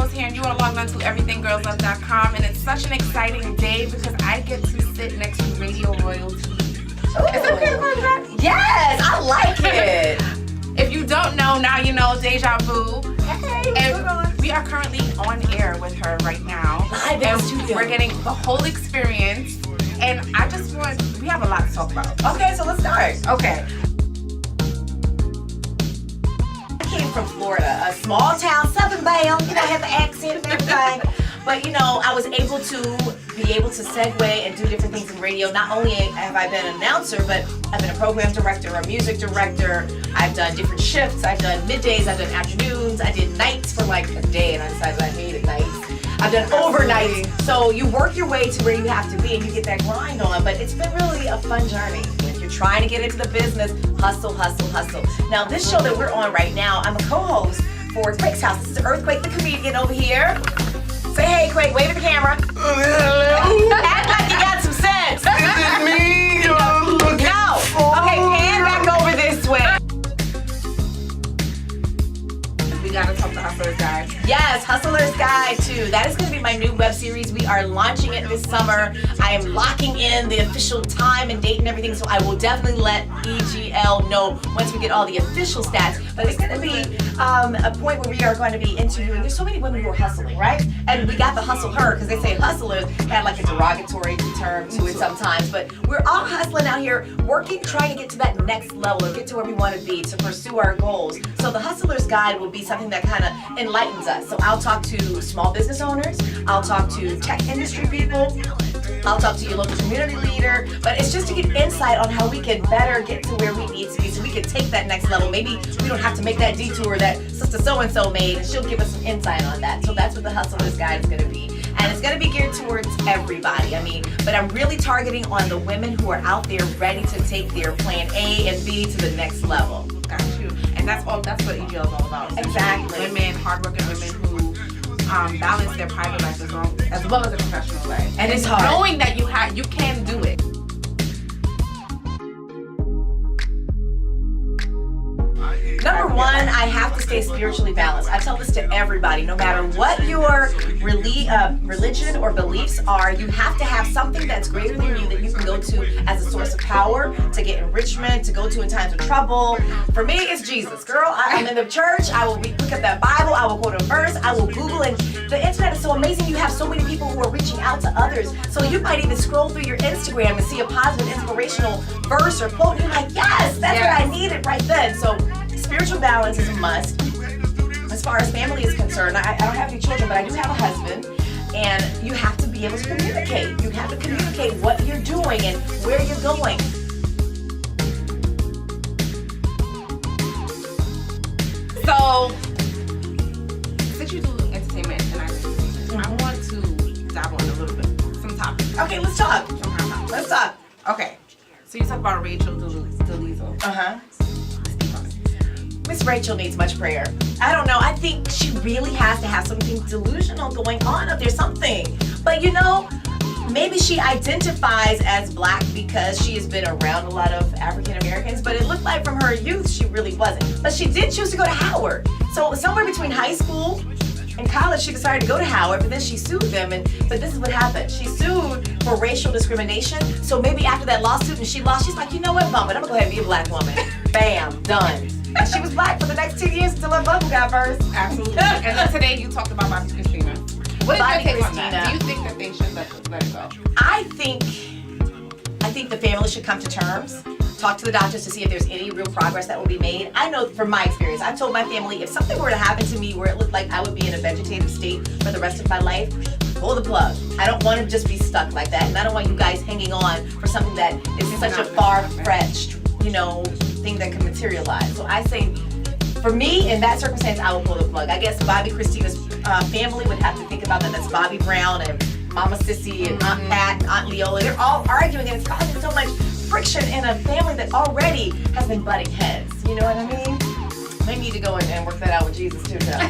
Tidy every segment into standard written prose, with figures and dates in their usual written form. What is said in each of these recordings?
Girls here, and you are logged on to everythinggirlslove.com, and it's such an exciting day because I get to sit next to radio royalty. Ooh. Is it okay to call that? Yes, I like it. If you don't know, now you know. Deja Vu. Hey, And we are currently on air with her right now. Live in the studio. We're getting the whole experience, and we have a lot to talk about. Okay, so let's start. Okay. I came from Florida, a small town, Southern Belle. You know, I have the accent and everything. But you know, I was able to segue and do different things in radio. Not only have I been an announcer, but I've been a program director, a music director. I've done different shifts. I've done middays, I've done afternoons. I did nights for like a day, and I decided I hated nights. I've done overnight. So you work your way to where you have to be, and you get that grind on. But it's been really a fun journey. If you're trying to get into the business, hustle, hustle, hustle. Now, this show that we're on right now, I'm a co-host for Quakes House. This is Earthquake, the comedian over here. Say hey, Quake, wave at the camera. Act like you got some sense. Is it me you're looking No. for? Okay, pan back over this way. We gotta talk to Hustler's Guide. Yes, Hustler's Guide 2. That is going to be my new web series. We are launching it this summer. I am locking in the official time and date and everything, so I will definitely let EGL know once we get all the official stats. But it's going to be a point where we are going to be interviewing. There's so many women who are hustling, right? And we got the hustle her because they say hustlers had like a derogatory term to it sometimes. But we're all hustling out here, working, trying to get to that next level or get to where we want to be to pursue our goals. So the Hustler's Guide will be something that kind of enlightens us. So I'll talk to small business owners, I'll talk to tech industry people, I'll talk to your local community leader, but it's just to get insight on how we can better get to where we need to be so we can take that next level. Maybe we don't have to make that detour that sister so-and-so made, and she'll give us some insight on that. So that's what the Hustler's Guide is going to be. And it's going to be geared towards everybody. But I'm really targeting on the women who are out there ready to take their plan A and B to the next level. Got you. And that's what EGL is all about. Exactly. Women, hardworking women who balance their private life as well as their professional life. And it's hard. Knowing that you can do it. Number one, I have to stay spiritually balanced. I tell this to everybody, no matter what your religion or beliefs are, you have to have something that's greater than you that you can go to as a source of power, to get enrichment, to go to in times of trouble. For me, it's Jesus. Girl, I'm in the church, I will pick up that Bible, I will quote a verse, I will Google, and the internet is so amazing. You have so many people who are reaching out to others. So you might even scroll through your Instagram and see a positive, inspirational verse or quote, and you're like, yes, that's what I needed right then. So spiritual balance is a must. As far as family is concerned, I don't have any children, but I do have a husband, and you have to be able to communicate. You have to communicate what you're doing and where you're going. So, since you do entertainment and I do entertainment, I want to dive on a little bit, some topics. Okay, let's talk. Let's talk. Okay, so you talk about Rachel Dolezal. Uh-huh. Miss Rachel needs much prayer. I don't know. I think she really has to have something delusional going on up there, something. But you know, maybe she identifies as black because she has been around a lot of African Americans, but it looked like from her youth she really wasn't. But she did choose to go to Howard. So somewhere between high school and college, she decided to go to Howard, but then she sued them. But this is what happened. She sued for racial discrimination. So maybe after that lawsuit and she lost, she's like, you know what, bump it. I'm gonna go ahead and be a black woman. Bam, done. And she was black for the next 2 years until her bubble got burst. Absolutely. And then today you talked about Bobby Christina. What is Bobby your take on Christina. that? Do you think that they should let it go? I think the family should come to terms, talk to the doctors to see if there's any real progress that will be made. I know from my experience, I've told my family if something were to happen to me where it looked like I would be in a vegetative state for the rest of my life, pull the plug. I don't want to just be stuck like that, and I don't want you guys hanging on for something that is such a far-fetched, thing that can materialize. So I say, for me, in that circumstance, I will pull the plug. I guess Bobby Christina's family would have to think about that. That's Bobby Brown and Mama Sissy and Aunt Pat and Aunt Leola. They're all arguing, and it's causing so much friction in a family that already has been butting heads. You know what I mean? They need to go in and work that out with Jesus too, though.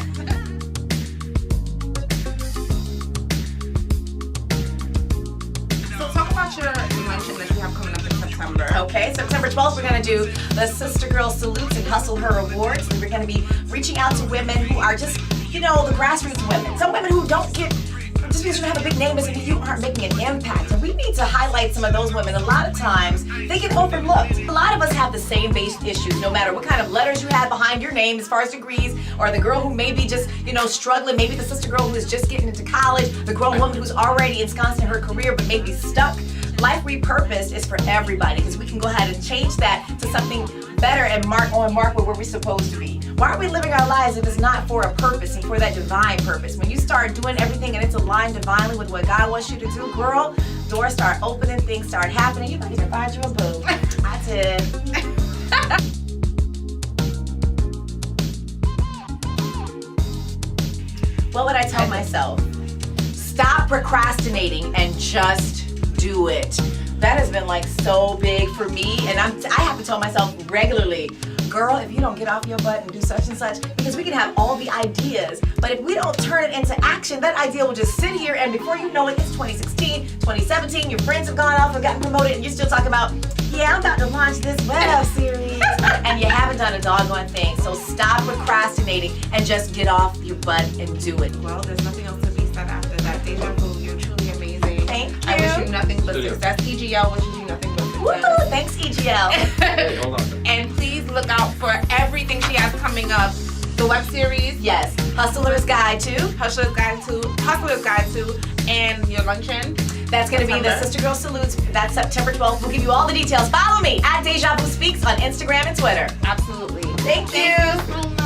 So talk about your luncheon that you have coming up in September. Okay, September 12th, we're going to do the Sister Girl Salutes and Hustle Her Awards. And we're going to be reaching out to women who are just, you know, the grassroots women. Some women who don't get, just because you don't have a big name doesn't mean you aren't making an impact. And we need to highlight some of those women. A lot of times, they get overlooked. A lot of us have the same base issues, no matter what kind of letters you have behind your name as far as degrees, or the girl who may be just, you know, struggling, maybe the sister girl who is just getting into college, the grown woman who's already ensconced in her career but maybe stuck. Life Repurposed is for everybody, because we can go ahead and change that to something better and mark where we're supposed to be. Why are we living our lives if it's not for a purpose and for that divine purpose? When you start doing everything and it's aligned divinely with what God wants you to do, girl, doors start opening, things start happening. You might even find you a boo. I did. What would I tell myself? Stop procrastinating and just do it. That has been like so big for me, and I have to tell myself regularly, girl, if you don't get off your butt and do such and such, because we can have all the ideas, but if we don't turn it into action, that idea will just sit here, and before you know it, it's 2016, 2017, your friends have gone off and gotten promoted, and you're still talking about, yeah, I'm about to launch this web series, and you haven't done a doggone thing. So stop procrastinating and just get off your butt and do it. Well, there's nothing else to be said after that. Deja Vu, you're truly amazing. Thank you. I wish you nothing but success. EGL wishes you nothing but success. Woo! Thanks, EGL. Hey, hold on. And please look out for everything she has coming up. The web series, Yes, Hustler's Guide to. Hustler's Guide 2, and your luncheon. That's going to be the September. Sister Girl Salutes. That's September 12th. We'll give you all the details. Follow me at Deja Vu Speaks on Instagram and Twitter. Absolutely. Thank you. Thank you so much.